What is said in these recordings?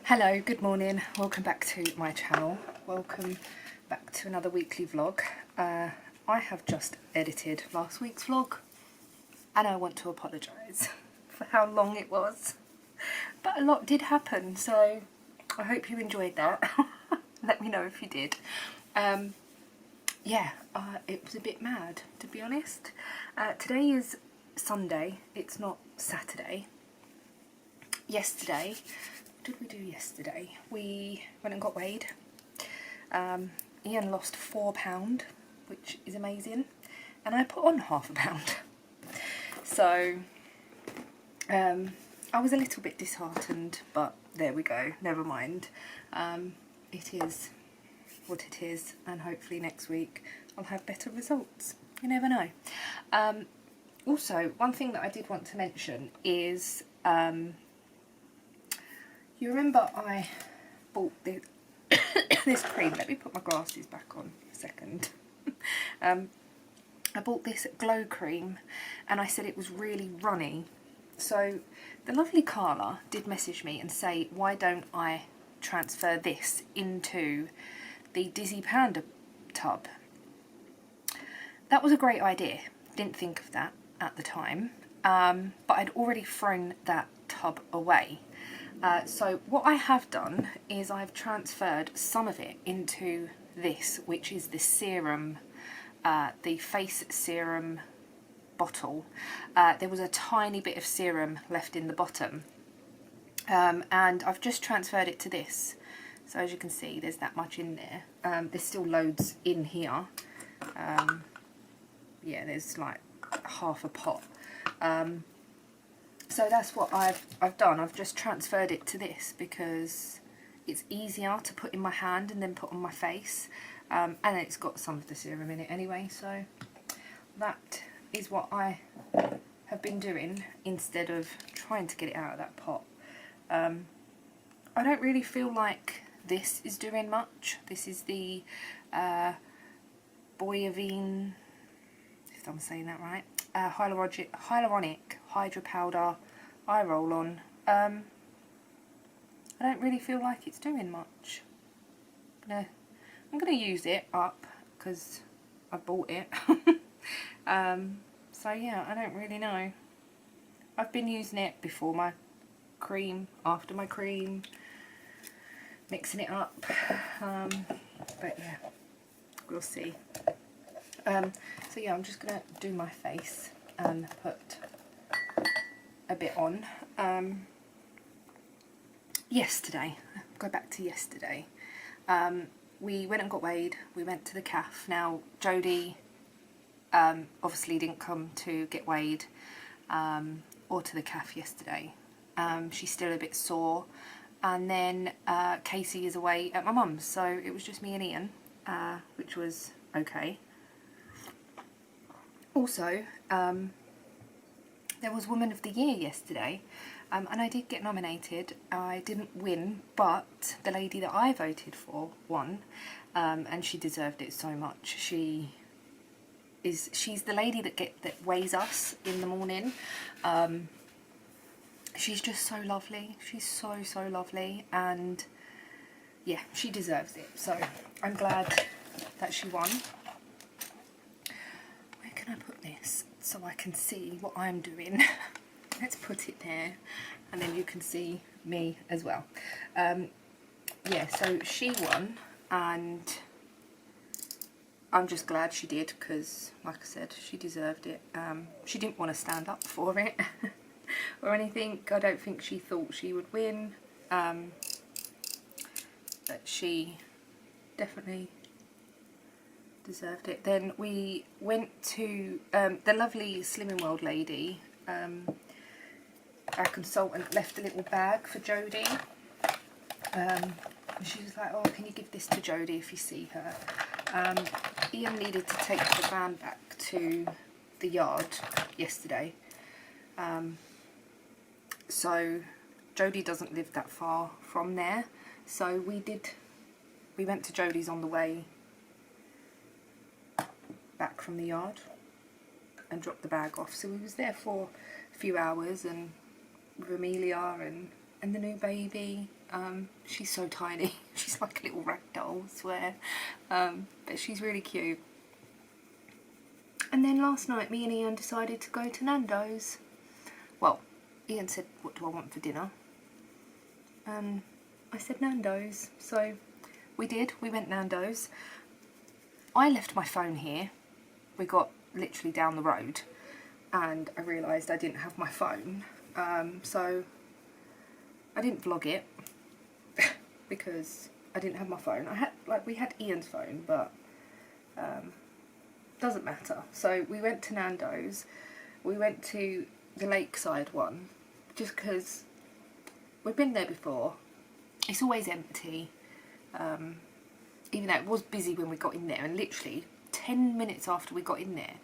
Hello, good morning, welcome back to my channel, welcome back to another weekly vlog. I have just edited last week's vlog and I want to apologise for how long it was, but a lot did happen, so I hope you enjoyed that. Let me know if you did. It was a bit mad, to be honest. Today is Sunday, it's not Saturday. Yesterday, what did we do yesterday? We went and got weighed. Ian lost £4, which is amazing, and I put on half a pound. So I was a little bit disheartened, but there we go, never mind. It is what it is, and hopefully next week I'll have better results. You never know. Also, one thing that I did want to mention is you remember I bought this, this cream. Let me put my glasses back on a second. I bought this glow cream and I said it was really runny. So the lovely Carla did message me and say, why don't I transfer this into the Dizzy Panda tub? That was a great idea. Didn't think of that at the time, but I'd already thrown that tub away. So what I have done is I've transferred some of it into this, which is the serum, the face serum bottle. There was a tiny bit of serum left in the bottom, and I've just transferred it to this. So as you can see, there's that much in there. There's still loads in here. Yeah, there's like half a pot. So that's what I've done. I've just transferred it to this because it's easier to put in my hand and then put on my face, and it's got some of the serum in it anyway, so that is what I have been doing instead of trying to get it out of that pot. I don't really feel like this is doing much. This is the Boyavine, if I'm saying that right, hyaluronic hydra powder eye roll on. I don't really feel like it's doing much. I'm going to use it up because I bought it. So yeah, I don't really know. I've been using it before my cream, after my cream, mixing it up, but yeah, we'll see. So yeah, I'm just going to do my face and put a bit on. Yesterday, go back to yesterday, we went and got weighed. We went to the calf. Now Jodie obviously didn't come to get weighed or to the calf yesterday. She's still a bit sore, and then Casey is away at my mum's, so it was just me and Ian, which was okay. Also, there was Woman of the Year yesterday, and I did get nominated. I didn't win, but the lady that I voted for won, and she deserved it so much. She's the lady that weighs us in the morning. She's just so lovely. She's so lovely, and yeah, she deserves it. So I'm glad that she won. Where can I put this so I can see what I'm doing? Let's put it there, and then you can see me as well. Yeah, so she won, and I'm just glad she did because, like I said, she deserved it. She didn't want to stand up for it or anything. I don't think she thought she would win, but she definitely deserved it. Then we went to the lovely Slimming World lady. Our consultant left a little bag for Jodie. She was like, oh, can you give this to Jodie if you see her? Ian needed to take the van back to the yard yesterday. So Jodie doesn't live that far from there. So we went to Jodie's on the way back from the yard and dropped the bag off. So we was there for a few hours, and with Amelia and the new baby, She's so tiny. She's like a little rag doll, I swear. But she's really cute. And then last night me and Ian decided to go to Nando's. Well, Ian said, what do I want for dinner? And I said Nando's. So we did. We went Nando's. I left my phone here. We got literally down the road and I realised I didn't have my phone. So I didn't vlog it because I didn't have my phone. We had Ian's phone, but doesn't matter. So we went to Nando's. We went to the lakeside one just because we've been there before. It's always empty, even though it was busy when we got in there, and literally 10 minutes after we got in there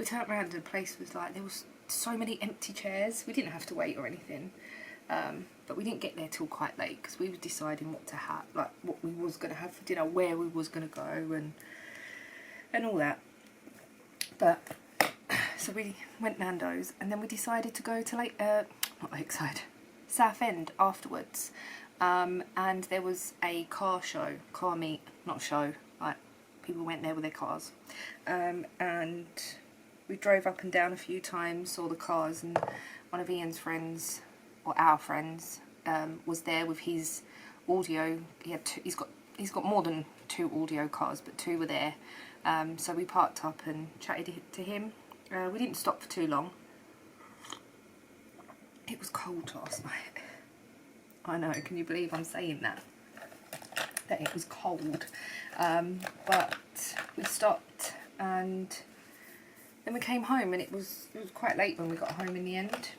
we turned around and the place was like, there was so many empty chairs. We didn't have to wait or anything, but we didn't get there till quite late because we were deciding what to have, like what we was going to have for dinner, where we was going to go and all that. But so we went Nando's and then we decided to go to not Lakeside, Southend afterwards, and there was a car meet, not show, like people went there with their cars, and we drove up and down a few times, saw the cars, and one of Ian's friends, or our friends, was there with his audio. He's got more than 2 audio cars, but 2 were there. So we parked up and chatted to him. We didn't stop for too long. It was cold last night. I know, can you believe I'm saying that? That it was cold. But we stopped and then we came home, and it was quite late when we got home in the end.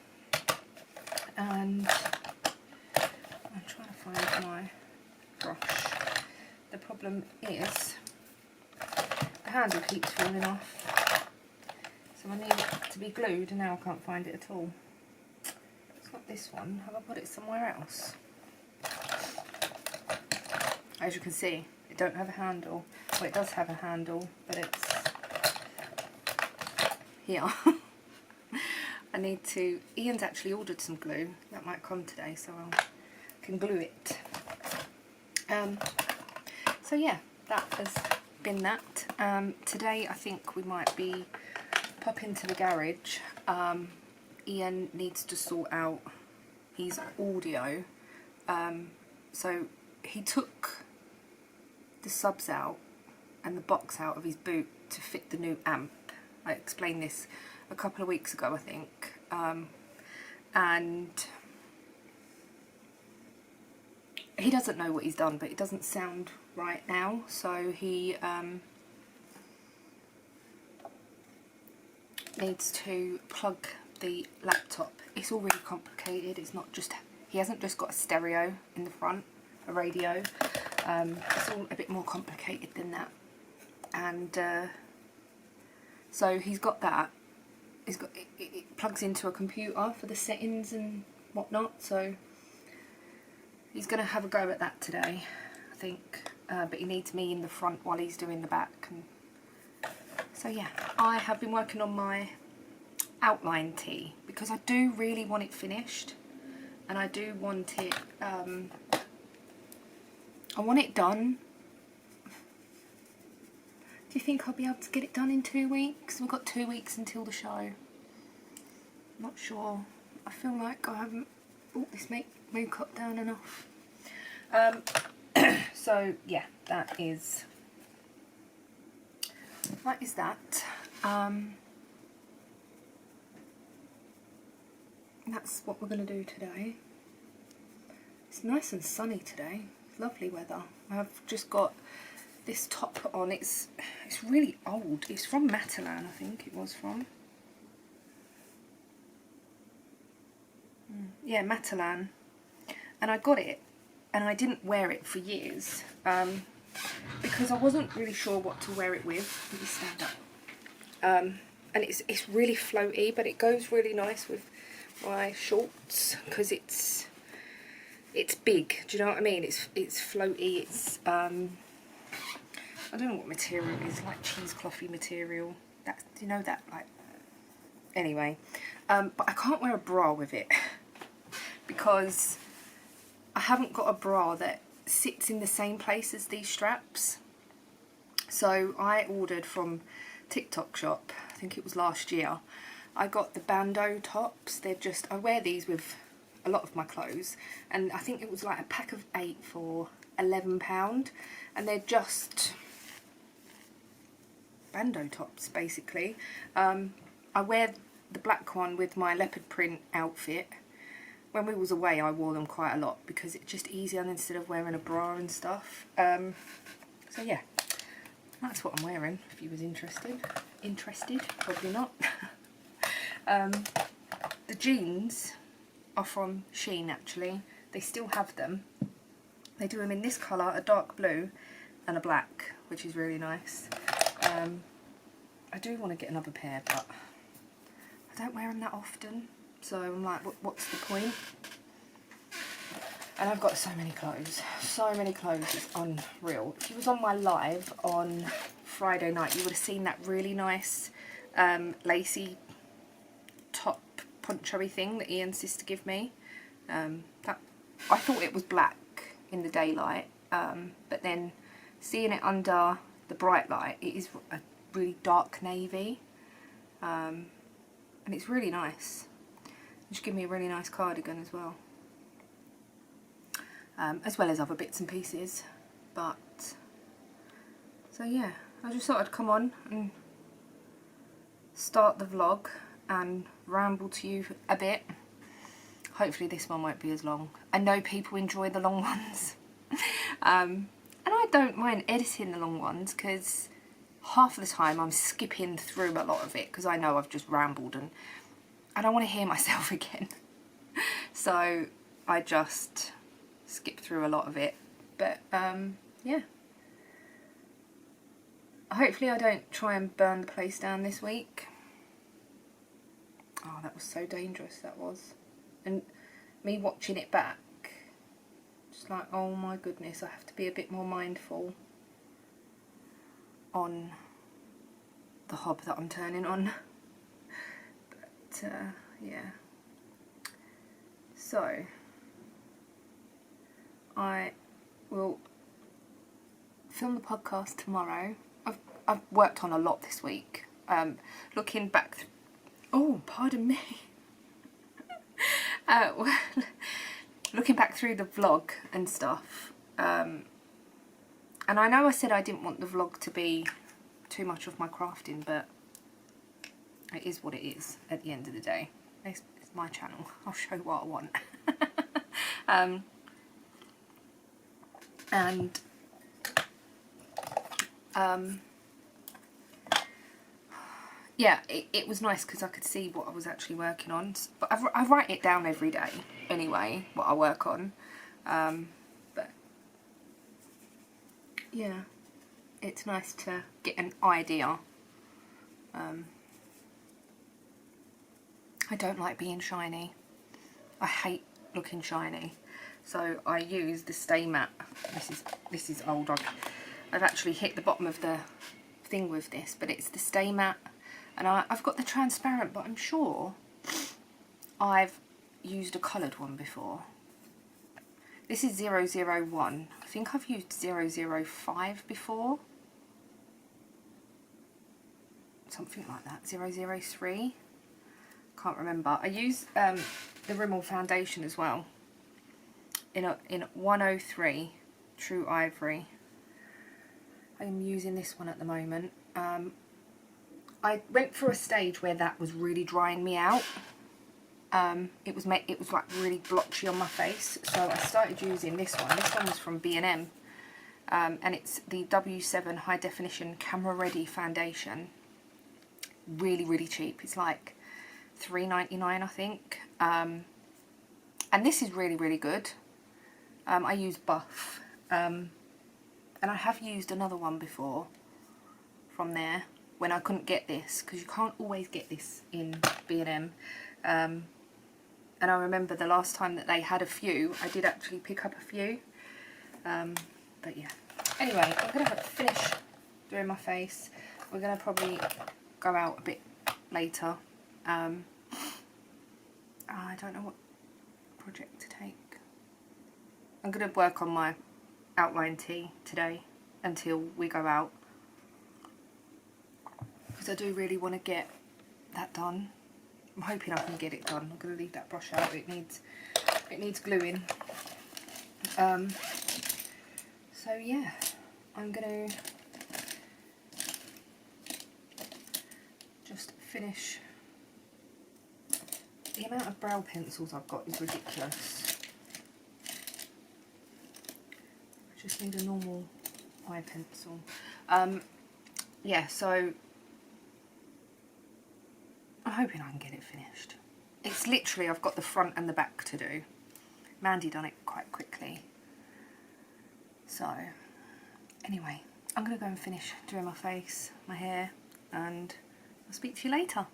And I'm trying to find my brush. The problem is the handle keeps falling off, so I need it to be glued, and now I can't find it at all. It's not this one. Have I put it somewhere else? As you can see, it don't have a handle. Well, it does have a handle, but it's here. I need to... Ian's actually ordered some glue. That might come today, so I can glue it. So yeah, that has been that. Today I think we might be pop into the garage. Ian needs to sort out his audio. So he took the subs out and the box out of his boot to fit the new amp. I explained this a couple of weeks ago, I think, and he doesn't know what he's done, but it doesn't sound right now, so he needs to plug the laptop. It's all really complicated. It's not just, he hasn't just got a stereo in the front, a radio. It's all a bit more complicated than that, and so he's got that. He's got it plugs into a computer for the settings and whatnot, so he's going to have a go at that today, I think, but he needs me in the front while he's doing the back. And so yeah, I have been working on my outline tee because I do really want it finished, and I do want it, I want it done. Do you think I'll be able to get it done in 2 weeks? We've got 2 weeks until the show. Not sure. I feel like I haven't brought this makeup down enough. So yeah, that is that. That's what we're going to do today. It's nice and sunny today. It's lovely weather. I've just got this top on. It's really old. It's from Matalan, I think it was from. Yeah, Matalan. And I got it and I didn't wear it for years because I wasn't really sure what to wear it with. Let me stand up. And it's really floaty, but it goes really nice with my shorts because it's big. Do you know what I mean? It's floaty. It's I don't know what material it is, like cheeseclothy material. That's, you know, that, like, anyway. But I can't wear a bra with it because I haven't got a bra that sits in the same place as these straps. So I ordered from TikTok shop, I think it was last year. I got the bandeau tops. They're just, I wear these with a lot of my clothes, and I think it was like a pack of 8 for £11, and they're just bandeau tops basically. I wear the black one with my leopard print outfit. When we was away I wore them quite a lot because it's just easier instead of wearing a bra and stuff. So yeah, that's what I'm wearing if you was interested. Probably not. The jeans are from Shein actually. They still have them. They do them in this colour, a dark blue and a black, which is really nice. I do want to get another pair, but I don't wear them that often, so I'm like, what's the point? And I've got so many clothes, it's unreal. If you was on my live on Friday night, you would have seen that really nice lacy top poncho-y thing that Ian's sister gave me. That I thought it was black in the daylight, but then seeing it under the bright light, it is a really dark navy, and it's really nice. Just give me a really nice cardigan as well. As well as other bits and pieces, but so yeah, I just thought I'd come on and start the vlog and ramble to you a bit. Hopefully this one won't be as long. I know people enjoy the long ones, and I don't mind editing the long ones because half of the time I'm skipping through a lot of it because I know I've just rambled and I don't want to hear myself again. So I just skip through a lot of it, but yeah, hopefully I don't try and burn the place down this week. Oh, that was so dangerous, that was. And me watching it back, just like, oh my goodness, I have to be a bit more mindful on the hob that I'm turning on. But yeah, so I will film the podcast tomorrow. I've worked on a lot this week. Looking back, oh, pardon me. Looking back through the vlog and stuff, and I know I said I didn't want the vlog to be too much of my crafting, but it is what it is at the end of the day. It's my channel. I'll show what I want. Yeah, it was nice because I could see what I was actually working on. But I write it down every day anyway, what I work on. But yeah, it's nice to get an idea. I don't like being shiny. I hate looking shiny. So I use the Stay Matte. This is old. I've actually hit the bottom of the thing with this, but it's the Stay Matte. And I've got the transparent, but I'm sure I've used a coloured one before. This is 001. I think I've used 005 before. Something like that. 003. Can't remember. I use the Rimmel foundation as well. In 103 True Ivory. I'm using this one at the moment. I went through a stage where that was really drying me out. It was like really blotchy on my face, so I started using this one. This one was from B&M, and it's the W7 High Definition Camera Ready Foundation. Really cheap. It's like £3.99 I think. And this is really good. I use Buff, and I have used another one before from there when I couldn't get this, because you can't always get this in B&M. And I remember the last time that they had a few, I did actually pick up a few. But yeah. Anyway, I'm going to finish doing my face. We're going to probably go out a bit later. I don't know what project to take. I'm going to work on my outline tee today until we go out, because I do really want to get that done. I'm hoping I can get it done. I'm going to leave that brush out. It needs gluing. So yeah, I'm going to just finish. The amount of brow pencils I've got is ridiculous. I just need a normal eye pencil. Yeah, so I'm hoping I can get it finished. It's literally, I've got the front and the back to do. Mandy done it quite quickly. So, anyway, I'm going to go and finish doing my face, my hair, and I'll speak to you later.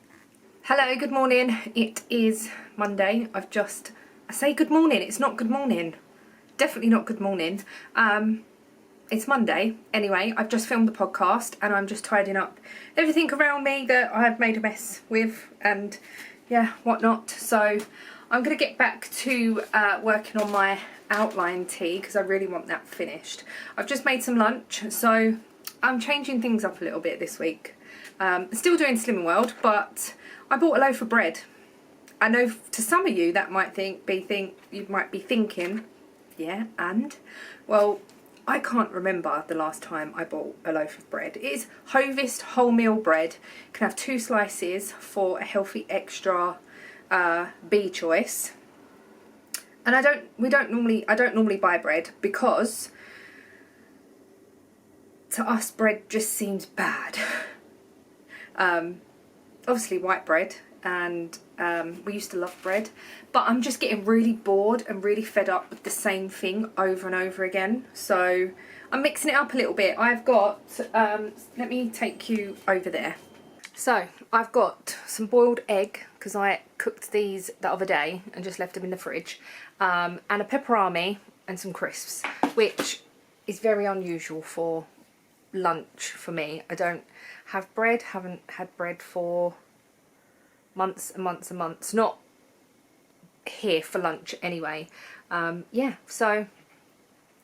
Hello, good morning. It is Monday. I say good morning, it's not good morning. Definitely not good morning. It's Monday. Anyway, I've just filmed the podcast and I'm just tidying up everything around me that I've made a mess with and yeah, whatnot. So I'm going to get back to working on my outline tee because I really want that finished. I've just made some lunch, so I'm changing things up a little bit this week. Still doing Slimming World, but I bought a loaf of bread. I know to some of you that might you might be thinking, yeah, and well, I can't remember the last time I bought a loaf of bread. It is Hovis wholemeal bread. You can have 2 slices for a healthy extra B choice. And I don't normally buy bread because to us bread just seems bad. Obviously white bread, and we used to love bread, but I'm just getting really bored and really fed up with the same thing over and over again. So I'm mixing it up a little bit. I've got, let me take you over there. So I've got some boiled egg, because I cooked these the other day and just left them in the fridge, and a pepperami and some crisps, which is very unusual for lunch for me. I don't have bread, haven't had bread for months and months and months, not here for lunch anyway. Yeah, so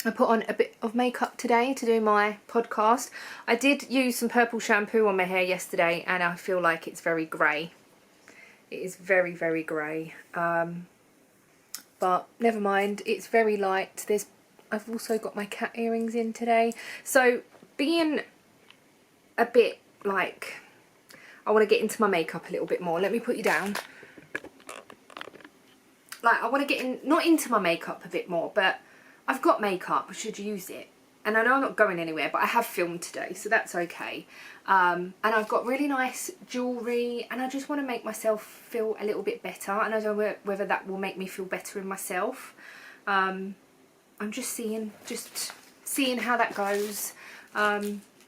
I put on a bit of makeup today to do my podcast. I did use some purple shampoo on my hair yesterday and I feel like it's very grey. It is very, very grey. But never mind, it's very light. I've also got my cat earrings in today. So being a bit like, I want to get into my makeup a little bit more. Let me put you down. Like, I want to get not into my makeup a bit more, but I've got makeup, I should use it. And I know I'm not going anywhere, but I have filmed today, so that's okay. And I've got really nice jewellery, and I just want to make myself feel a little bit better. And I don't know whether that will make me feel better in myself. I'm just seeing how that goes.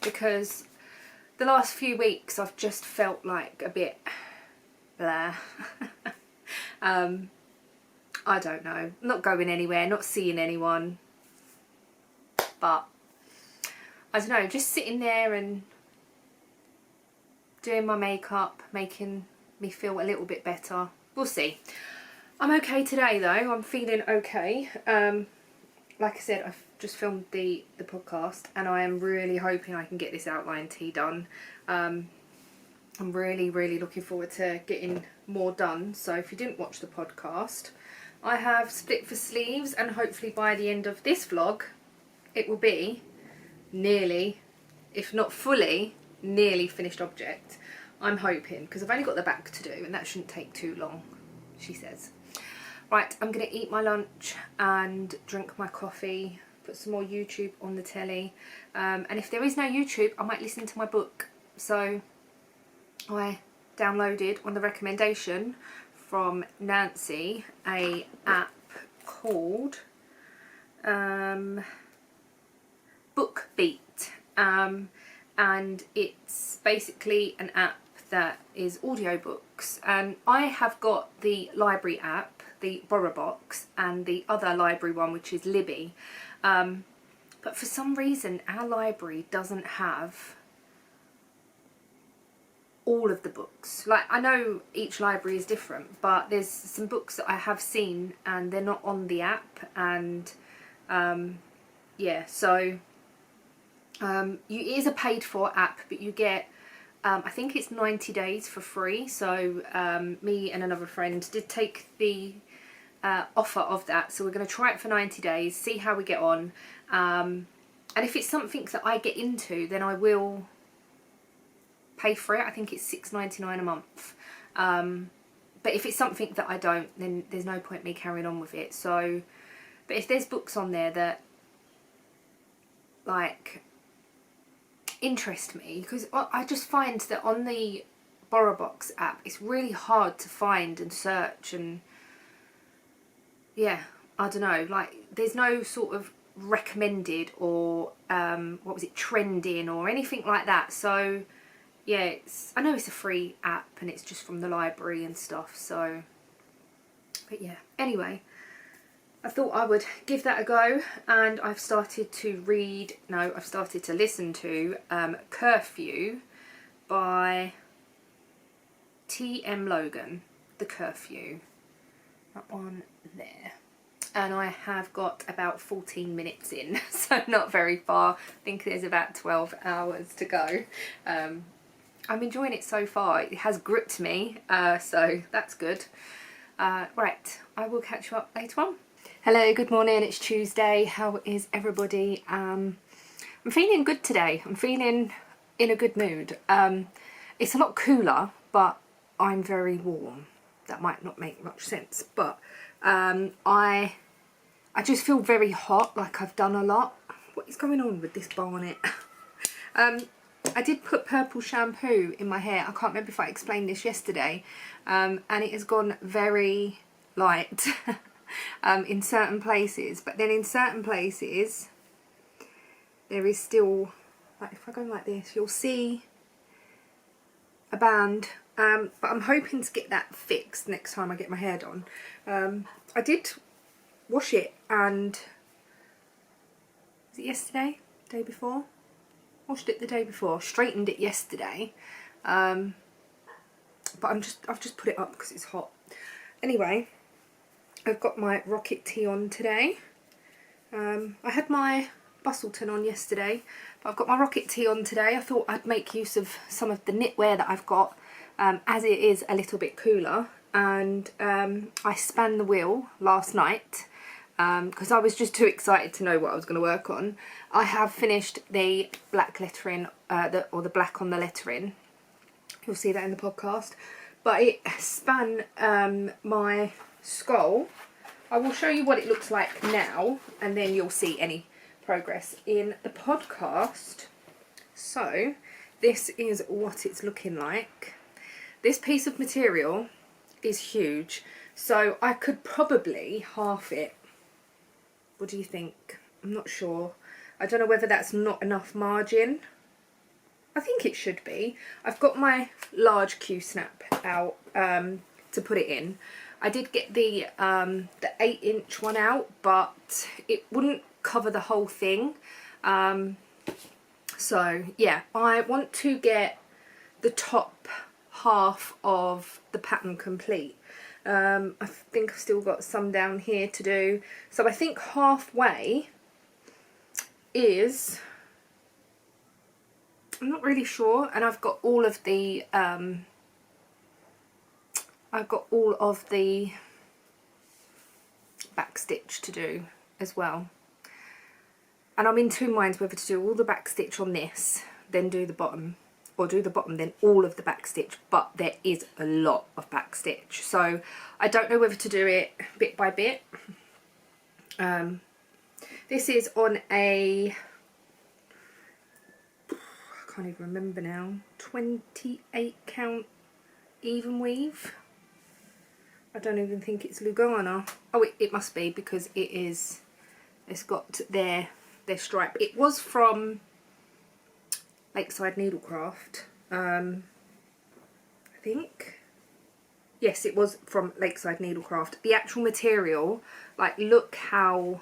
Because the last few weeks I've just felt like a bit blah. I don't know, not going anywhere, not seeing anyone, but I don't know, just sitting there and doing my makeup, making me feel a little bit better. We'll see. I'm okay today though, I'm feeling okay. Like I said, I've just filmed the podcast and I am really hoping I can get this outline tee done. I'm really, really looking forward to getting more done. So if you didn't watch the podcast, I have split for sleeves, and hopefully by the end of this vlog it will be nearly, if not fully, nearly finished object. I'm hoping, because I've only got the back to do and that shouldn't take too long, she says. Right, I'm going to eat my lunch and drink my coffee, put some more YouTube on the telly, and if there is no YouTube I might listen to my book. So I downloaded on the recommendation from Nancy a app called BookBeat, and it's basically an app that is audiobooks, and I have got the library app, the BorrowBox, and the other library one, which is Libby, but for some reason our library doesn't have all of the books. Like, I know each library is different, but there's some books that I have seen and they're not on the app, and Yeah, so it is a paid for app, but you get I think it's 90 days for free. So me and another friend did take the offer of that, so we're going to try it for 90 days, see how we get on, and if it's something that I get into, then I will pay for it. I think it's $6.99 a month, but if it's something that I don't, then there's no point me carrying on with it. So, but if there's books on there that like interest me, because I just find that on the BorrowBox app it's really hard to find and search, and yeah, I don't know, like there's no sort of recommended or what was it, trending or anything like that. So yeah, I know it's a free app and it's just from the library and stuff, so but yeah, anyway, I thought I would give that a go, and I've started to listen to Curfew by T.M. Logan, The Curfew, that one there. And I have got about 14 minutes in, so not very far. I think there's about 12 hours to go. I'm enjoying it so far. It has gripped me, so that's good. Right, I will catch you up later on. Hello, good morning, it's Tuesday. How is everybody? I'm feeling good today. I'm feeling in a good mood. It's a lot cooler, but I'm very warm. That might not make much sense, but I just feel very hot, like I've done a lot. What is going on with this barnet? I did put purple shampoo in my hair. I can't remember if I explained this yesterday, and it has gone very light in certain places, but then in certain places there is still, like if I go like this, you'll see a band, but I'm hoping to get that fixed next time I get my hair done. I did wash it, and was it yesterday? Day before? Washed it the day before, straightened it yesterday, but I've just put it up because it's hot. Anyway, I've got my Rocket Tee on today. I had my Bustleton on yesterday, but I've got my Rocket Tee on today. I thought I'd make use of some of the knitwear that I've got, as it is a little bit cooler, and I span the wheel last night because I was just too excited to know what I was going to work on. I have finished the black lettering, or the black on the lettering. You'll see that in the podcast. But it span my skull. I will show you what it looks like now, and then you'll see any progress in the podcast. So this is what it's looking like. This piece of material is huge, so I could probably half it. What do you think? I'm not sure. I don't know whether that's not enough margin. I think it should be. I've got my large Q-snap out to put it in. I did get the 8-inch one out, but it wouldn't cover the whole thing. So yeah, I want to get the top half of the pattern complete. I think I've still got some down here to do. So I think halfway is, I'm not really sure, and I've got all of the back stitch to do as well, and I'm in two minds whether to do all the back stitch on this, then do the bottom, or do the bottom then all of the back stitch. But there is a lot of back stitch, so I don't know whether to do it bit by bit. This is on a, I can't even remember now, 28 count even weave. I don't even think it's Lugana. Oh, it must be, because it is, it's got their stripe. It was from Lakeside Needlecraft, I think. Yes, it was from Lakeside Needlecraft. The actual material, like, look how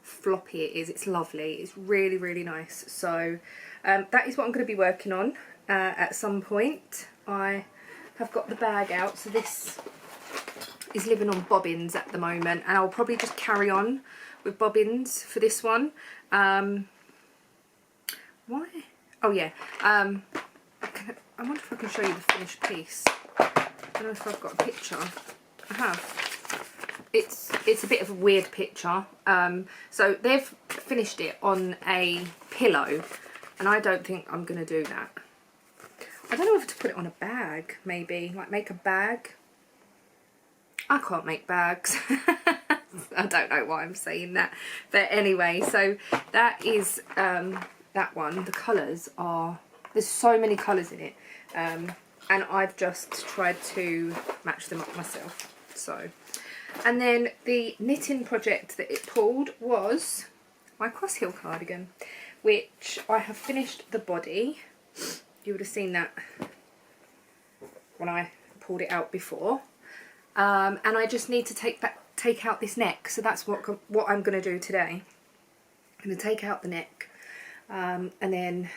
floppy it is. It's lovely. It's really, really nice. So that is what I'm going to be working on at some point. I have got the bag out, so this is living on bobbins at the moment, and I'll probably just carry on with bobbins for this one. Why? Oh yeah, I wonder if I can show you the finished piece. I don't know if I've got a picture. I have. It's a bit of a weird picture. So they've finished it on a pillow, and I don't think I'm going to do that. I don't know if to put it on a bag, maybe, like make a bag. I can't make bags. I don't know why I'm saying that, but anyway, so that is that one. The colours are, there's so many colours in it, and I've just tried to match them up myself. So, and then the knitting project that it pulled was my cross heel cardigan, which I have finished the body. You would have seen that when I pulled it out before, and I just need to take out this neck. So that's what I'm going to do today. I'm going to take out the neck, and then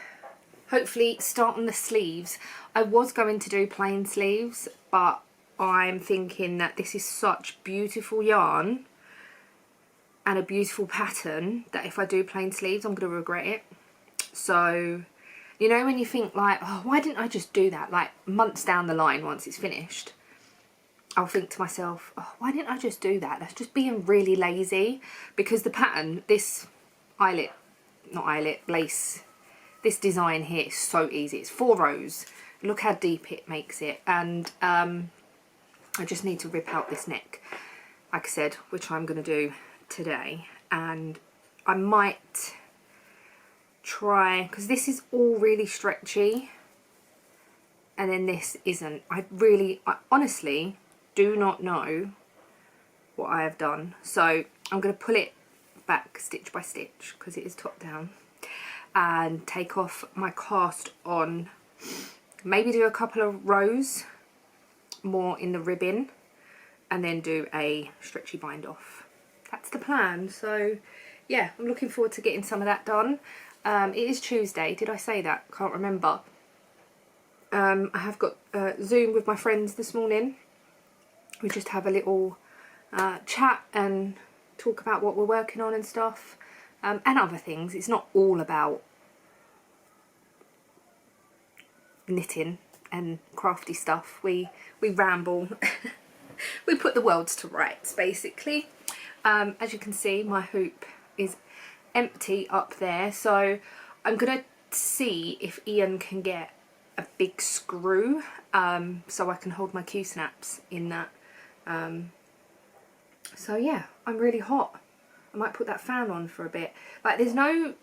hopefully start on the sleeves. I was going to do plain sleeves, but I'm thinking that this is such beautiful yarn and a beautiful pattern that if I do plain sleeves, I'm going to regret it. So, you know, when you think like, oh, why didn't I just do that? Like months down the line, once it's finished, I'll think to myself, oh, why didn't I just do that? That's just being really lazy, because the pattern, this lace, this design here is so easy. It's 4 rows. Look how deep it makes it. And I just need to rip out this neck, like I said, which I'm going to do today. And I might try, because this is all really stretchy and then this isn't. I honestly do not know what I have done, so I'm going to pull it back stitch by stitch because it is top down, and take off my cast on, maybe do a couple of rows more in the ribbing, and then do a stretchy bind off. That's the plan. So yeah, I'm looking forward to getting some of that done. It is Tuesday, did I say that? Can't remember. I have got Zoom with my friends this morning. We just have a little chat and talk about what we're working on and stuff, and other things. It's not all about knitting and crafty stuff. We ramble. We put the worlds to rights, basically. As you can see, my hoop is empty up there, so I'm gonna see if Ian can get a big screw, so I can hold my Q-snaps in that. So yeah, I'm really hot. I might put that fan on for a bit. Like there's no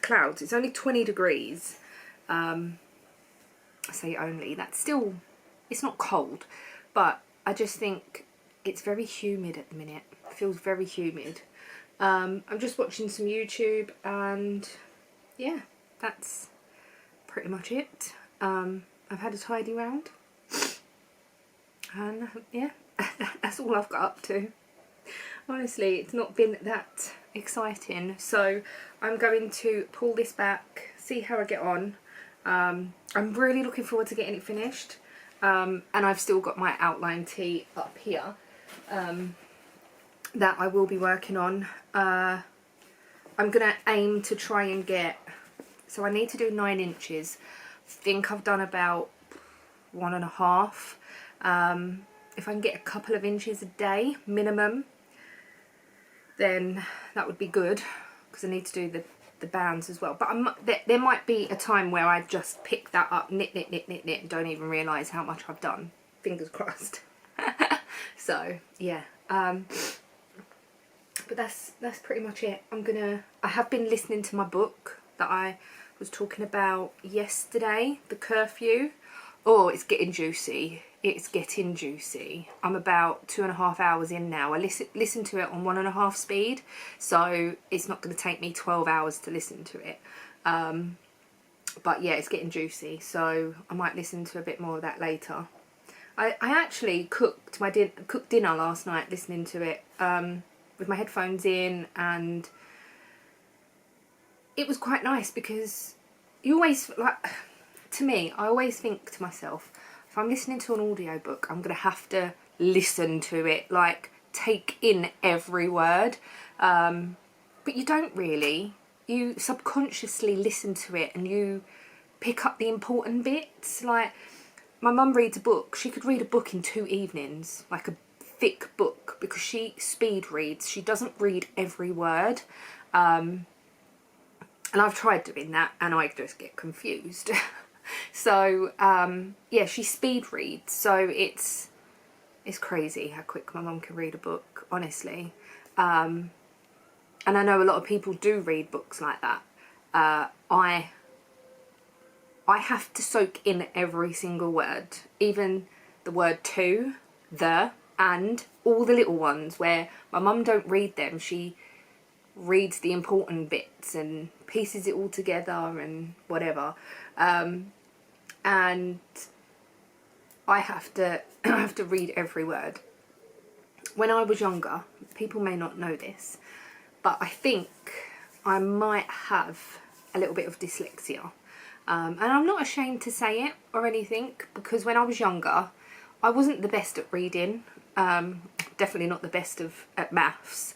clouds. It's only 20 degrees. I say only. That's still, it's not cold, but I just think it's very humid at the minute. It feels very humid. I'm just watching some YouTube, and yeah, that's pretty much it. I've had a tidy round, and yeah, that's all I've got up to. Honestly, it's not been that exciting, so I'm going to pull this back, see how I get on. I'm really looking forward to getting it finished, and I've still got my outline tee up here that I will be working on. I'm going to aim to try and get, so I need to do 9 inches. I think I've done about 1.5. If I can get a couple of inches a day minimum, then that would be good, because I need to do the bands as well. But there might be a time where I just pick that up, knit, and don't even realise how much I've done. Fingers crossed. So yeah, but that's pretty much it. I have been listening to my book that I was talking about yesterday, The Curfew. Oh, it's getting juicy. It's getting juicy. I'm about 2.5 hours in now. I listen to it on 1.5 speed, so it's not going to take me 12 hours to listen to it. But yeah, it's getting juicy, so I might listen to a bit more of that later. I actually cooked dinner last night listening to it with my headphones in, and it was quite nice, because you always, like, to me, I always think to myself, if I'm listening to an audiobook, I'm going to have to listen to it, like take in every word, but you don't really. You subconsciously listen to it and you pick up the important bits. Like, my mum reads a book. She could read a book in 2 evenings, like a thick book, because she speed reads. She doesn't read every word. And I've tried doing that and I just get confused. So, yeah, she speed reads. So it's crazy how quick my mum can read a book, honestly. And I know a lot of people do read books like that. I have to soak in every single word, even the word to, the, and, all the little ones where my mum don't read them. She reads the important bits and pieces it all together and whatever. And I have to read every word. When I was younger, people may not know this, but I think I might have a little bit of dyslexia. And I'm not ashamed to say it or anything, because when I was younger, I wasn't the best at reading. Definitely not the best at maths.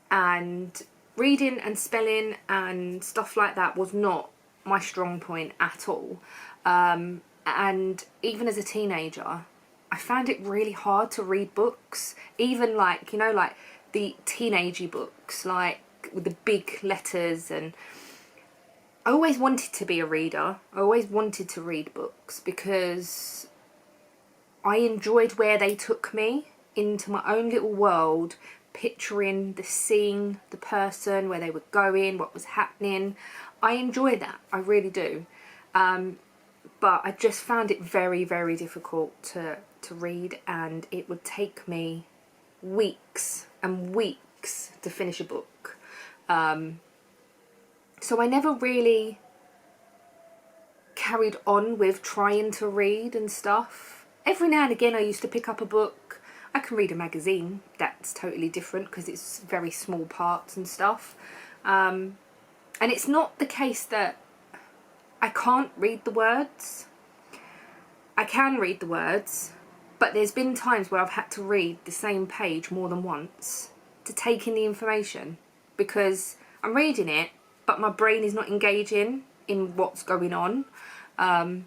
And reading and spelling and stuff like that was not my strong point at all. And even as a teenager, I found it really hard to read books, even like, you know, like the teenagey books, like with the big letters. And I always wanted to be a reader. I always wanted to read books because I enjoyed where they took me into my own little world, picturing the scene, the person, where they were going, what was happening. I enjoy that, I really do. But I just found it very, very difficult to read, and it would take me weeks and weeks to finish a book. So I never really carried on with trying to read and stuff. Every now and again I used to pick up a book. I can read a magazine, that's totally different because it's very small parts and stuff. And it's not the case that I can't read the words. I can read the words, but there's been times where I've had to read the same page more than once to take in the information, because I'm reading it, but my brain is not engaging in what's going on. And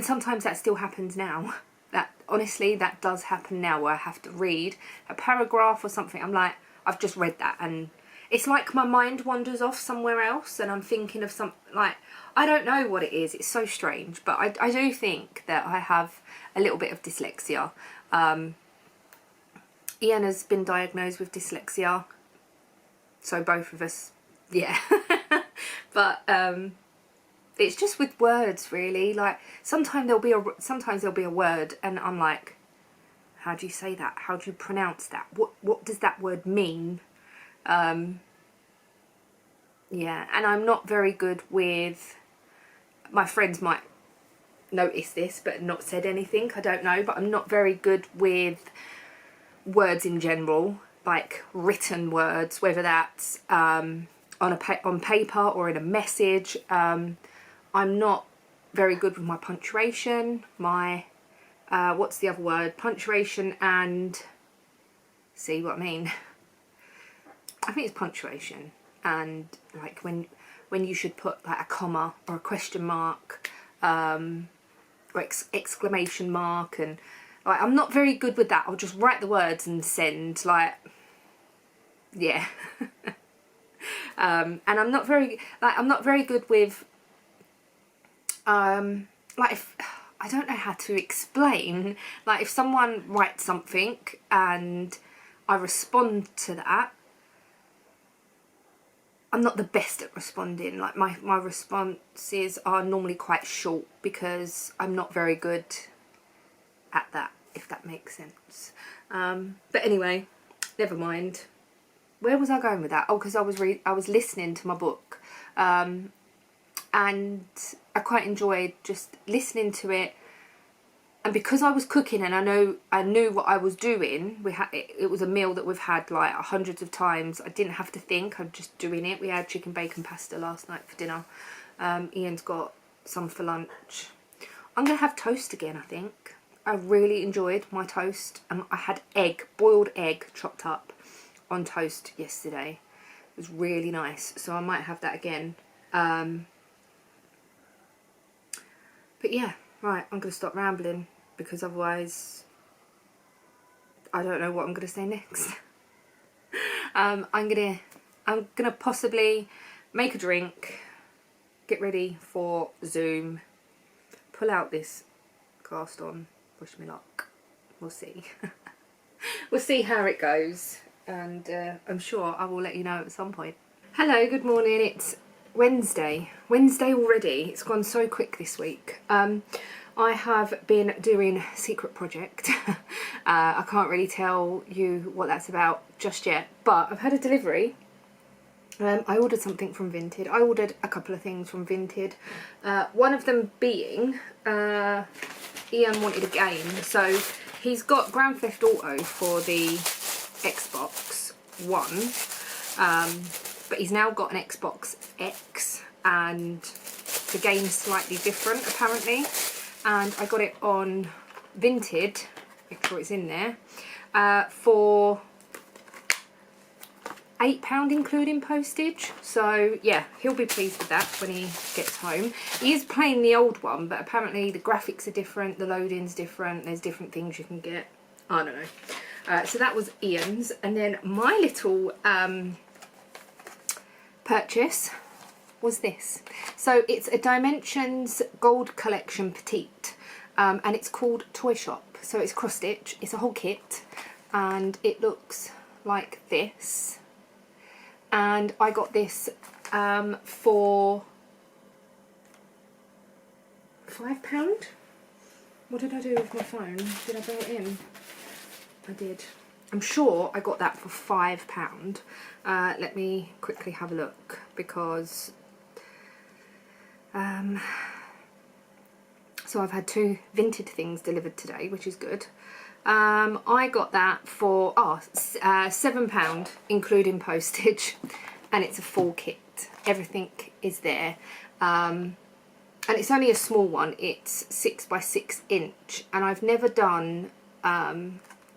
sometimes that still happens now. That, honestly, that does happen now, where I have to read a paragraph or something. I'm like, I've just read that, and it's like my mind wanders off somewhere else and I'm thinking of something, like, I don't know what it is. It's so strange, but I do think that I have a little bit of dyslexia. Ian has been diagnosed with dyslexia, so both of us, yeah. But it's just with words, really. Like, sometimes there'll be a word and I'm like, how do you say that? How do you pronounce that? What does that word mean? Yeah, and I'm not very good with, my friends might notice this but not said anything, I don't know, but I'm not very good with words in general, like written words, whether that's on paper or in a message. I'm not very good with my punctuation, my what's the other word, punctuation, and see what I mean, I think it's punctuation, and like when you should put like a comma or a question mark, or exclamation mark, and like, I'm not very good with that. I'll just write the words and send, like, yeah. And I'm not very good with like, if I don't know how to explain, like if someone writes something and I respond to that, I'm not the best at responding. Like my responses are normally quite short because I'm not very good at that, if that makes sense. But anyway, never mind. Where was I going with that? Oh, because I was listening to my book, and I quite enjoyed just listening to it. And because I was cooking and I knew what I was doing, it was a meal that we've had like hundreds of times. I didn't have to think, I'm just doing it. We had chicken bacon pasta last night for dinner. Ian's got some for lunch. I'm going to have toast again, I think. I really enjoyed my toast. I had boiled egg chopped up on toast yesterday. It was really nice, so I might have that again. But yeah, right, I'm going to stop rambling because otherwise I don't know what I'm going to say next. I'm gonna possibly make a drink, get ready for Zoom, pull out this cast on, push me luck. We'll see. We'll see how it goes, and I'm sure I will let you know at some point. Hello, good morning. It's Wednesday already. It's gone so quick this week. I have been doing secret project. I can't really tell you what that's about just yet, but I've had a delivery. I ordered something from Vinted. I ordered a couple of things from Vinted. One of them being Ian wanted a game, so he's got Grand Theft Auto for the Xbox One, but he's now got an Xbox X, and the game's slightly different apparently. And I got it on Vinted, make sure it's in there, for £8 including postage. So yeah, he'll be pleased with that when he gets home. He is playing the old one, but apparently the graphics are different, the loading's different, there's different things you can get. I don't know. So that was Ian's. And then my little purchase was this. So it's a Dimensions Gold Collection Petite, and it's called Toy Shop. So it's cross stitch, it's a whole kit, and it looks like this. And I got this for £5. What did I do with my phone? Did I bring it in? I did. I'm sure I got that for £5. Let me quickly have a look, because so I've had 2 Vinted things delivered today, which is good. I got that for £7 including postage, and it's a full kit. Everything is there, and it's only a small one. It's 6 by 6 inch, and I've never done a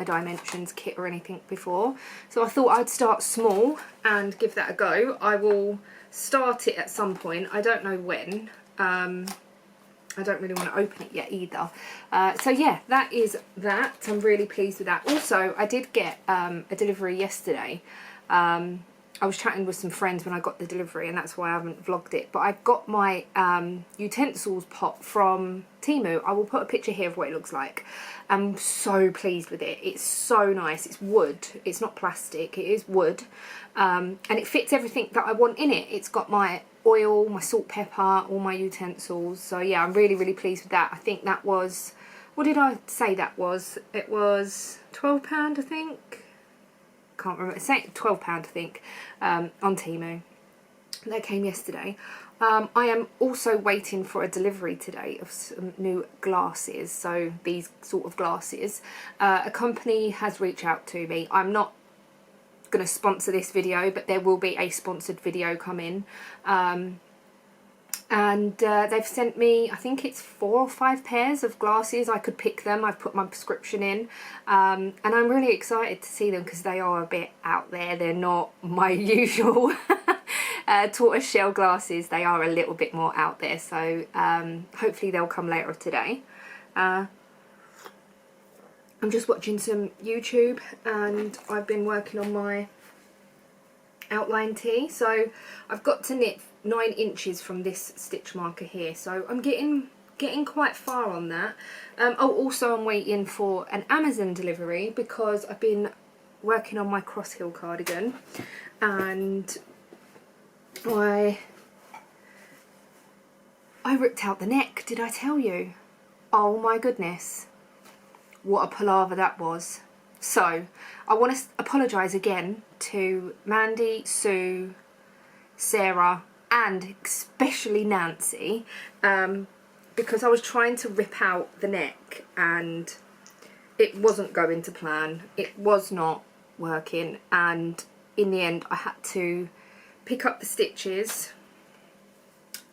Dimensions kit or anything before, so I thought I'd start small and give that a go. I will start it at some point, I don't know when. I don't really want to open it yet either. So yeah, that is that. I'm really pleased with that. Also, I did get a delivery yesterday. I was chatting with some friends when I got the delivery, and that's why I haven't vlogged it. But I got my utensils pot from Temu. I will put a picture here of what it looks like. I'm so pleased with it. It's so nice. It's wood. It's not plastic. It is wood. And it fits everything that I want in it. It's got my oil, my salt, pepper, all my utensils. So yeah, I'm really, really pleased with that. I think that was, what did I say that was? It was £12, I think. Can't remember. It's £12, I think, on Temu. That came yesterday. I am also waiting for a delivery today of some new glasses. So these sort of glasses. A company has reached out to me. I'm not going to sponsor this video, but there will be a sponsored video coming, and they've sent me, I think it's 4 or 5 pairs of glasses. I could pick them. I've put my prescription in, and I'm really excited to see them because they are a bit out there. They're not my usual tortoiseshell glasses. They are a little bit more out there, so hopefully they'll come later today. I'm just watching some YouTube, and I've been working on my outline tee. So I've got to knit 9 inches from this stitch marker here, so I'm getting quite far on that. Oh, also I'm waiting for an Amazon delivery because I've been working on my crosshill cardigan, and I ripped out the neck. Did I tell you? Oh my goodness. What a palaver that was. So I want to apologise again to Mandy, Sue, Sarah, and especially Nancy, because I was trying to rip out the neck and it wasn't going to plan. It was not working, and in the end I had to pick up the stitches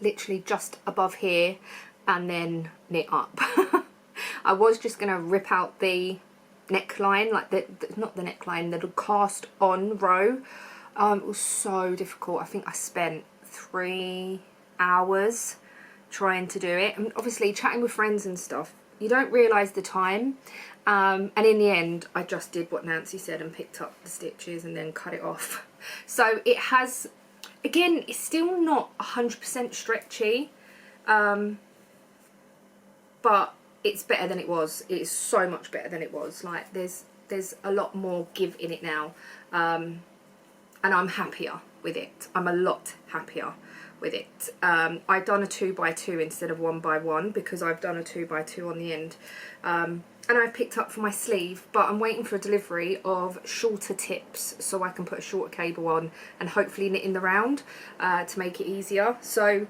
literally just above here and then knit up. I was just going to rip out the neckline, like not the neckline, the cast on row. It was so difficult. I think I spent 3 hours trying to do it, and obviously chatting with friends and stuff, you don't realise the time, and in the end I just did what Nancy said and picked up the stitches and then cut it off. So it has, again, it's still not 100% stretchy, but it's better than it was. It is so much better than it was. Like there's a lot more give in it now, and I'm happier with it. I'm a lot happier with it. I've done a 2x2 instead of 1x1 because I've done a 2x2 on the end, and I've picked up for my sleeve, but I'm waiting for a delivery of shorter tips so I can put a shorter cable on and hopefully knit in the round to make it easier. So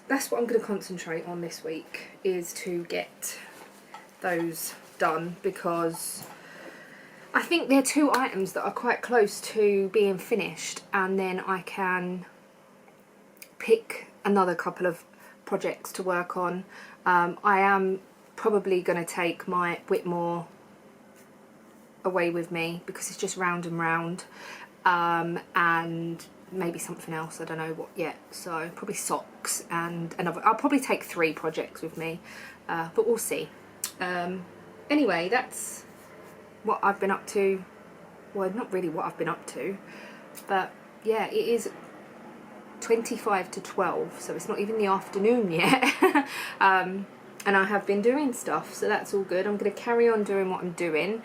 that's what I'm going to concentrate on this week, is to get those done, because I think they're 2 items that are quite close to being finished, and then I can pick another couple of projects to work on. I am probably going to take my Whitmore away with me because it's just round and round, and maybe something else, I don't know what yet, so probably socks and another. I'll probably take 3 projects with me, but we'll see. Anyway, that's what I've been up to. Well, not really what I've been up to, but yeah, it is 25 to 12, so it's not even the afternoon yet. And I have been doing stuff, so that's all good. I'm going to carry on doing what I'm doing.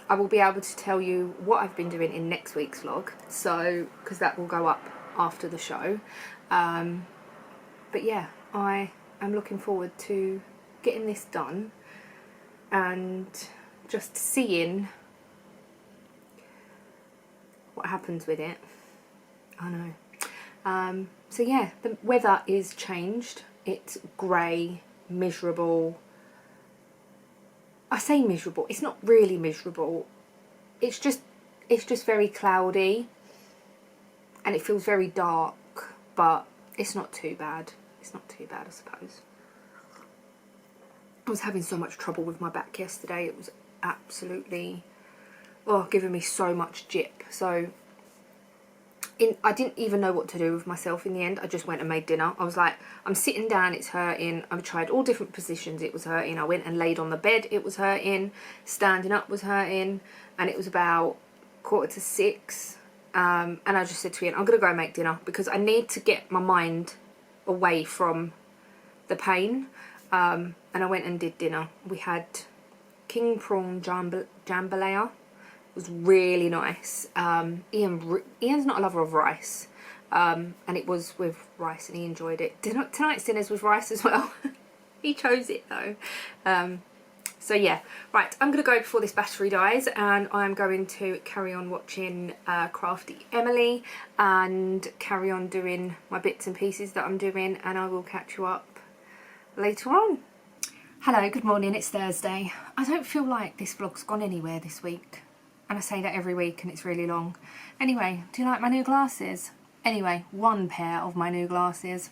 I will be able to tell you what I've been doing in next week's vlog, so because that will go up after the show. But yeah, I am looking forward to getting this done and just seeing what happens with it. I know. So yeah, the weather is changed. It's grey, miserable. I say miserable, it's not really miserable. It's just very cloudy and it feels very dark, but it's not too bad. It's not too bad, I suppose. I was having so much trouble with my back yesterday. It was absolutely, giving me so much jip. So I didn't even know what to do with myself in the end. I just went and made dinner. I was like, I'm sitting down, it's hurting. I've tried all different positions, it was hurting. I went and laid on the bed, it was hurting. Standing up was hurting. And it was about 5:45. And I just said to Ian, I'm going to go and make dinner because I need to get my mind away from the pain. And I went and did dinner. We had king prawn jambalaya. Was really nice. Ian's not a lover of rice, and it was with rice and he enjoyed it. Tonight's dinner's with rice as well. He chose it though. So yeah, right, I'm going to go before this battery dies, and I'm going to carry on watching Crafty Emily and carry on doing my bits and pieces that I'm doing, and I will catch you up later on. Hello, good morning, it's Thursday. I don't feel like this vlog's gone anywhere this week. And I say that every week and it's really long. Anyway, do you like my new glasses? Anyway, 1 pair of my new glasses.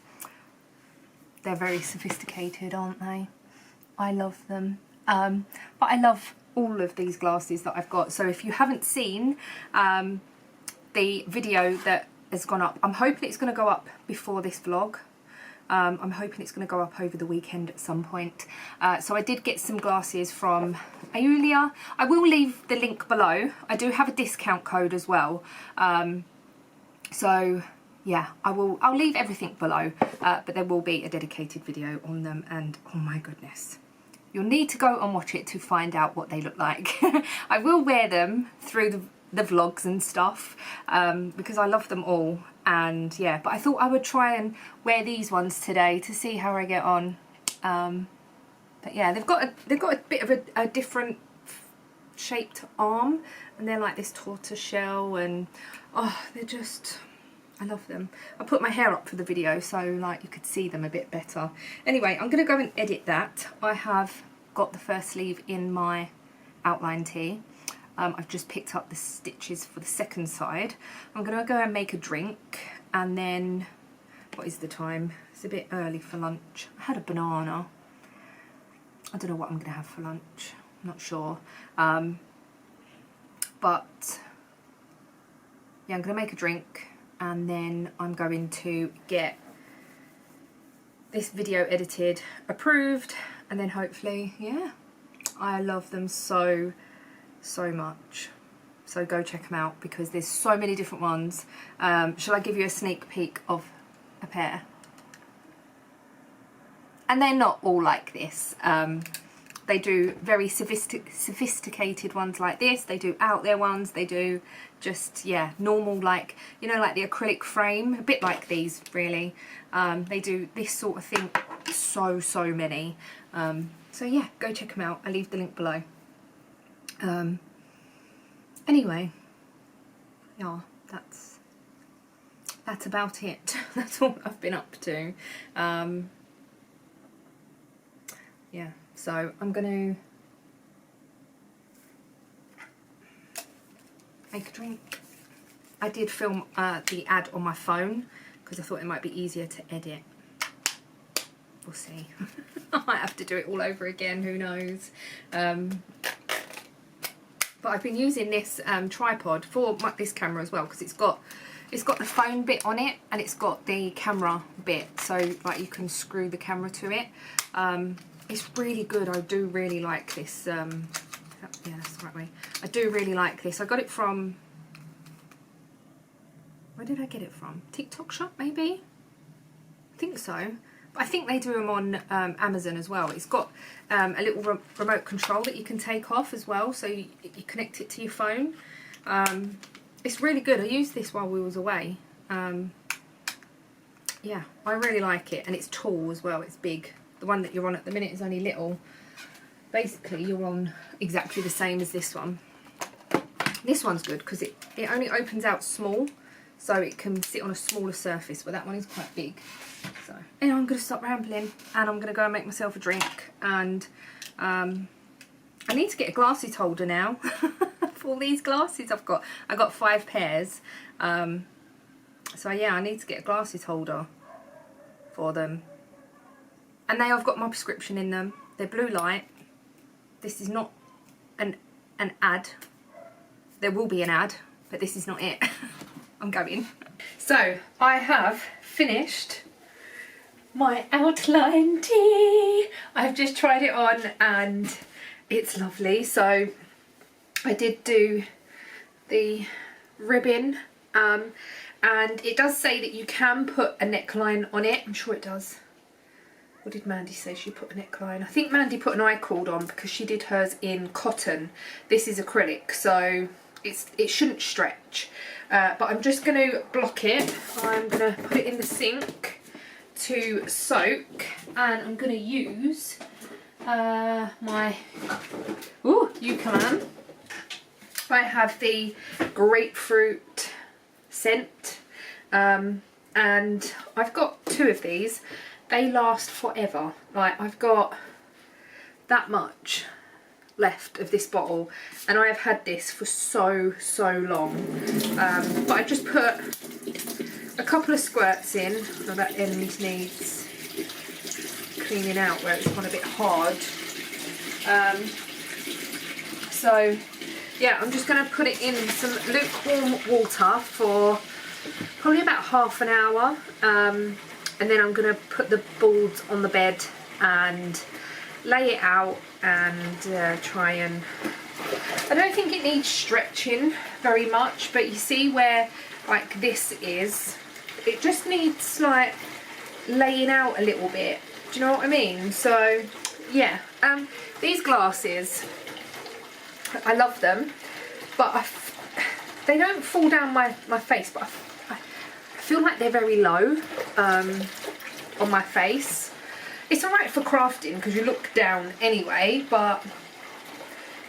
They're very sophisticated, aren't they? I love them. But I love all of these glasses that I've got. So if you haven't seen the video that has gone up, I'm hoping it's going to go up before this vlog. I'm hoping it's going to go up over the weekend at some point. So I did get some glasses from Aulia. I will leave the link below. I do have a discount code as well. So yeah, I'll leave everything below, but there will be a dedicated video on them, and oh my goodness. You'll need to go and watch it to find out what they look like. I will wear them through the vlogs and stuff, because I love them all. And yeah, but I thought I would try and wear these ones today to see how I get on. But yeah, they've got a bit of a different shaped arm, and they're like this tortoise shell, and they're just, I love them. I put my hair up for the video so like you could see them a bit better. Anyway, I'm gonna go and edit that. I have got the first sleeve in my outline tee. I've just picked up the stitches for the second side. I'm going to go and make a drink, and then, what is the time? It's a bit early for lunch. I had a banana I don't know what I'm going to have for lunch. I'm not sure. But yeah, I'm going to make a drink and then I'm going to get this video edited, approved, and then hopefully, yeah, I love them so much. So go check them out because there's so many different ones. Shall I give you a sneak peek of a pair? And they're not all like this. They do very sophisticated ones like this. They do out there ones. They do just, yeah, normal, like, you know, like the acrylic frame. A bit like these, really. They do this sort of thing. So many. So yeah, go check them out. I'll leave the link below. Anyway, yeah, that's about it. That's all I've been up to. Yeah, so I'm going to make a drink. I did film the ad on my phone because I thought it might be easier to edit. We'll see. I might have to do it all over again, who knows. But I've been using this tripod for this camera as well because it's got the phone bit on it and it's got the camera bit, so like you can screw the camera to it. It's really good. I do really like this. Yeah, that's the right way. I do really like this. I got it from, where did I get it from? TikTok shop maybe? I think so. But I think they do them on Amazon as well. It's got a little remote control that you can take off as well, so you connect it to your phone. It's really good. I used this while we was away. Yeah, I really like it, and it's tall as well. It's big. The one that you're on at the minute is only little. Basically, you're on exactly the same as this one. This one's good because it only opens out small, so it can sit on a smaller surface, but that one is quite big. So anyway, I'm going to stop rambling and I'm going to go and make myself a drink, and I need to get a glasses holder now for all these glasses I've got. I got 5 pairs, so yeah, I need to get a glasses holder for them, and they have got my prescription in them. They're blue light. This is not an ad. There will be an ad, but this is not it. I'm going. So I have finished my outline tea. I've just tried it on and it's lovely. So I did do the ribbon, and it does say that you can put a neckline on it. I'm sure it does. What did Mandy say she put a neckline? I think Mandy put an I-cord on because she did hers in cotton. This is acrylic, so it shouldn't stretch. But I'm just going to block it. I'm going to put it in the sink to soak, and I'm going to use my Eucalan. I have the grapefruit scent, and I've got 2 of these. They last forever. Like, I've got that much left of this bottle, and I have had this for so long. But I just put a couple of squirts in. Oh, that end needs cleaning out where it's gone a bit hard. So yeah, I'm just going to put it in some lukewarm water for probably about half an hour, and then I'm going to put the balls on the bed and lay it out and try and... I don't think it needs stretching very much, but you see where like this is, it just needs like laying out a little bit. Do you know what I mean? So yeah, these glasses, I love them, but they don't fall down my face, but I feel like they're very low on my face. It's alright for crafting because you look down anyway, but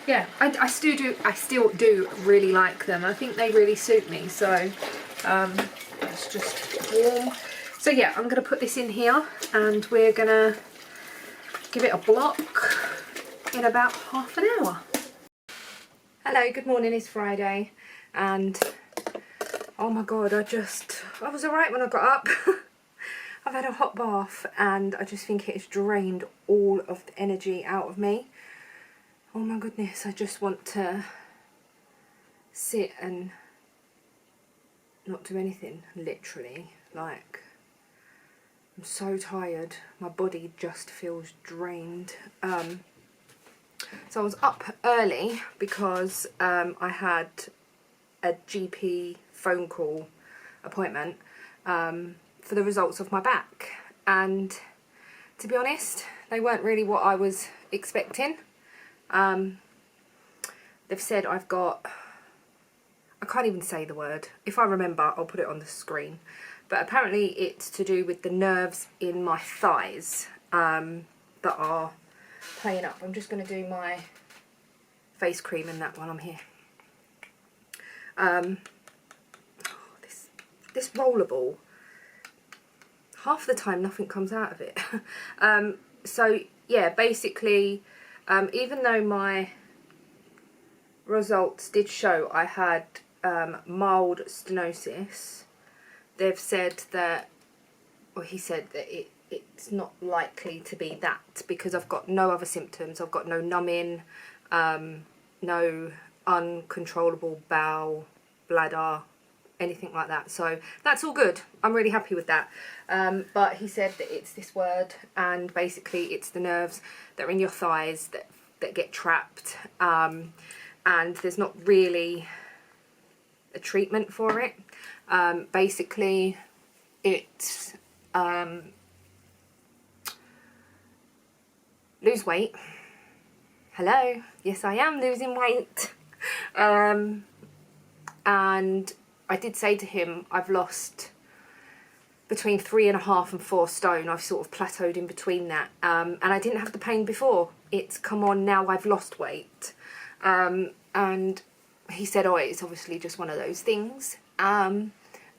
yeah, I still do really like them. I think they really suit me, so it's just warm. So yeah, I'm going to put this in here and we're going to give it a block in about half an hour. Hello, good morning, it's Friday, and oh my god, I was alright when I got up. I've had a hot bath and I just think it has drained all of the energy out of me. Oh my goodness, I just want to sit and not do anything, literally. Like, I'm so tired. My body just feels drained. So I was up early because I had a GP phone call appointment for the results of my back, and to be honest, they weren't really what I was expecting. They've said I've got, I can't even say the word. If I remember, I'll put it on the screen. But apparently it's to do with the nerves in my thighs that are playing up. I'm just going to do my face cream in that while I'm here. This rollerball, half the time nothing comes out of it. So yeah, basically, even though my results did show I had mild stenosis, they've said that, or he said that it's not likely to be that, because I've got no other symptoms. I've got no numbing, no uncontrollable bowel, bladder, anything like that. So that's all good. I'm really happy with that. But he said that it's this word, and basically it's the nerves that are in your thighs that get trapped, and there's not really a treatment for it. Basically it's lose weight. Hello, yes I am losing weight. And I did say to him, I've lost between 3.5 and 4 stone. I've sort of plateaued in between that. And I didn't have the pain before. It's come on now I've lost weight. And he said, oh, it's obviously just one of those things. And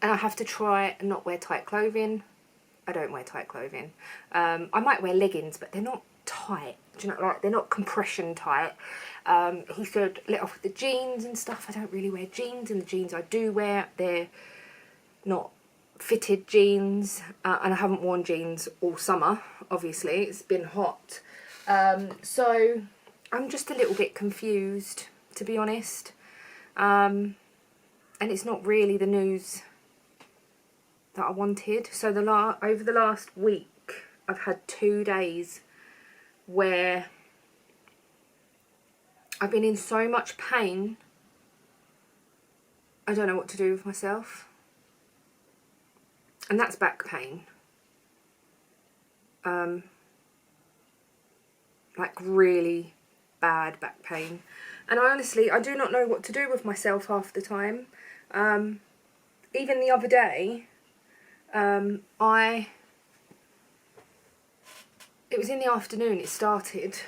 I have to try and not wear tight clothing. I don't wear tight clothing. I might wear leggings, but they're not tight. Do you know, like, they're not compression tight. He said, let off with the jeans and stuff. I don't really wear jeans, and the jeans I do wear, they're not fitted jeans, and I haven't worn jeans all summer, obviously. It's been hot. So I'm just a little bit confused, to be honest. And it's not really the news that I wanted. So over the last week, I've had 2 days where I've been in so much pain, I don't know what to do with myself. And that's back pain. Like really bad back pain. And I do not know what to do with myself half the time. Even the other day, it was in the afternoon, it started.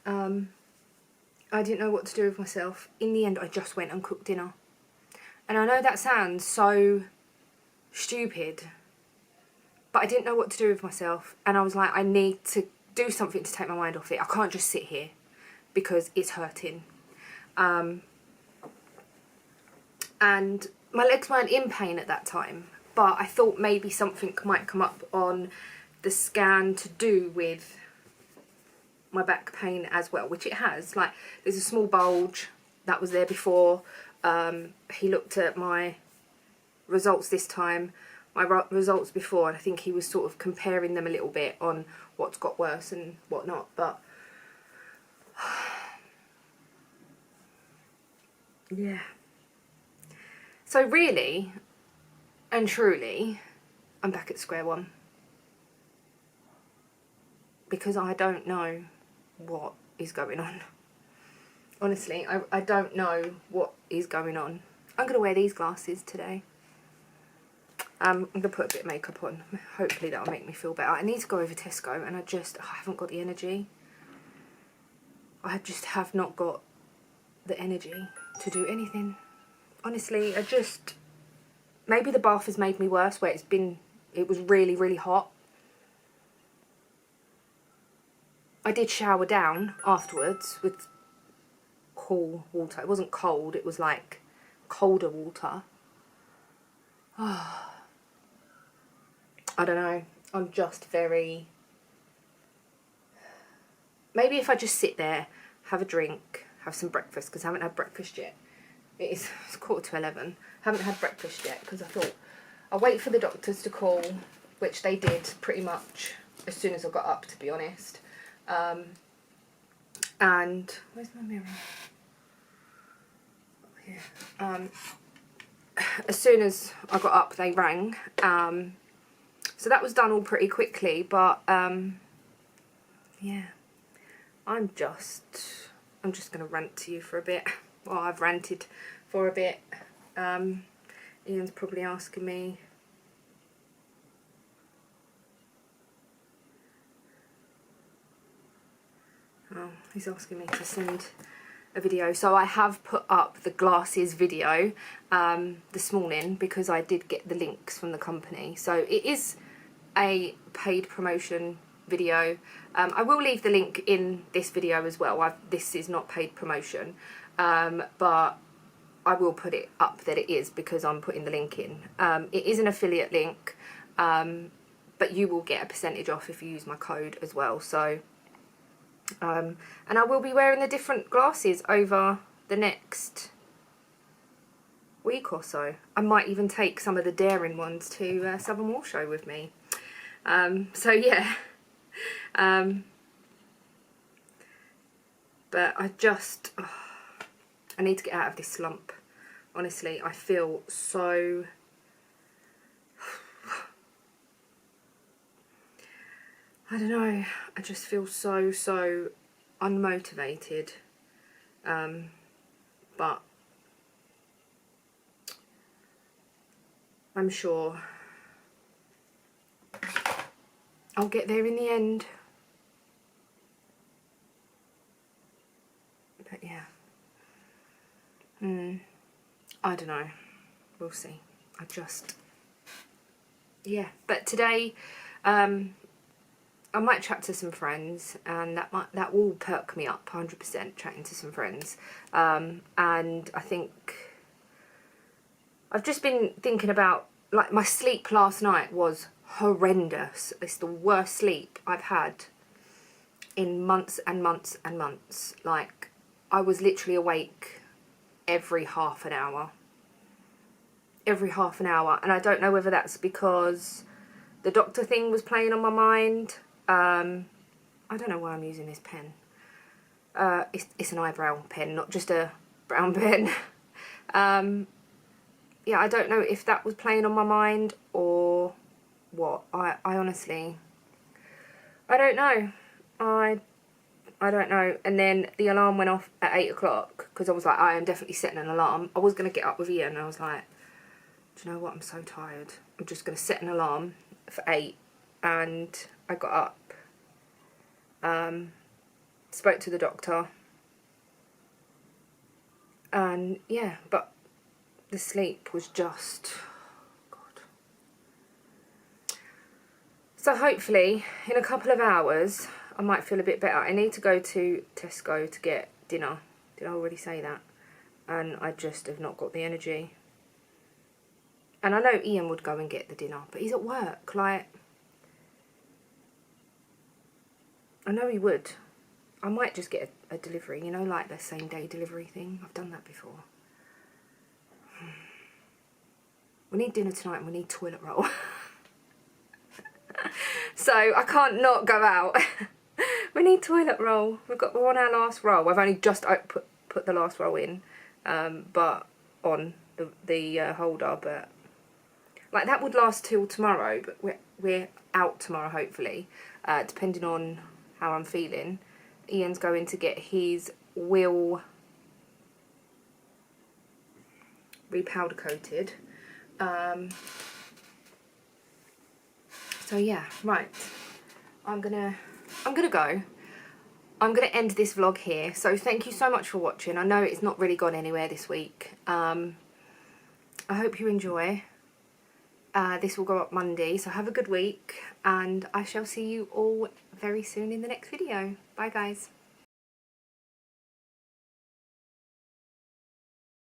I didn't know what to do with myself. In the end, I just went and cooked dinner. And I know that sounds so stupid, but I didn't know what to do with myself. And I was like, I need to do something to take my mind off it. I can't just sit here because it's hurting. And my legs weren't in pain at that time, but I thought maybe something might come up on the scan to do with my back pain as well, which it has. Like, there's a small bulge that was there before. He looked at my results this time, my results before, and I think he was sort of comparing them a little bit on what's got worse and whatnot. But yeah. So really and truly, I'm back at square one. Because I don't know what is going on. Honestly, I don't know what is going on. I'm going to wear these glasses today. I'm going to put a bit of makeup on. Hopefully that'll make me feel better. I need to go over Tesco, and I haven't got the energy. I just have not got the energy to do anything. Honestly, maybe the bath has made me worse, where it was really, really hot. I did shower down afterwards with cool water. It wasn't cold, it was like colder water. I don't know. I'm just very... Maybe if I just sit there, have a drink, have some breakfast, because I haven't had breakfast yet. It's 11:15. Haven't had breakfast yet because I thought I'll wait for the doctors to call, which they did pretty much as soon as I got up, to be honest. And where's my mirror? Oh, here. As soon as I got up, they rang. So that was done all pretty quickly, but yeah, I'm just going to rant to you for a bit. Well, I've ranted for a bit. Ian's probably asking me. Oh, he's asking me to send a video. So I have put up the glasses video this morning because I did get the links from the company. So it is a paid promotion video. I will leave the link in this video as well. This is not paid promotion, but I will put it up that it is because I'm putting the link in. It is an affiliate link, but you will get a percentage off if you use my code as well. So, and I will be wearing the different glasses over the next week or so. I might even take some of the daring ones to Southern Wall Show with me. So yeah. But I just, I need to get out of this slump. Honestly, I feel so, I don't know, I just feel so unmotivated. But I'm sure I'll get there in the end. But yeah. I don't know. We'll see. Yeah. But today, I might chat to some friends, and that will perk me up 100%, chatting to some friends. And I think I've just been thinking about, like, my sleep last night was horrendous. It's the worst sleep I've had in months and months and months. Like, I was literally awake every half an hour. Every half an hour. And I don't know whether that's because the doctor thing was playing on my mind. I don't know why I'm using this pen. It's an eyebrow pen, not just a brown pen. Yeah, I don't know if that was playing on my mind or what. I honestly, I don't know. I don't know. And then the alarm went off at 8 o'clock because I was like, I am definitely setting an alarm. I was going to get up with Ian and I was like, do you know what? I'm so tired. I'm just going to set an alarm for 8. And I got up, spoke to the doctor. And yeah, but the sleep was just, God. So hopefully in a couple of hours I might feel a bit better. I need to go to Tesco to get dinner. Did I already say that? And I just have not got the energy. And I know Ian would go and get the dinner, but he's at work. Like, I know he would. I might just get a delivery, you know, like the same day delivery thing. I've done that before. We need dinner tonight and we need toilet roll. So I can't not go out. We need toilet roll. We're on our last roll. I've only just put the last roll in, but on the holder. But like, that would last till tomorrow. But we're out tomorrow, hopefully, depending on how I'm feeling. Ian's going to get his wheel repowder coated. So yeah, right. I'm gonna go. I'm gonna end this vlog here. So thank you so much for watching. I know it's not really gone anywhere this week. I hope you enjoy. This will go up Monday, so have a good week, and I shall see you all very soon in the next video. Bye guys.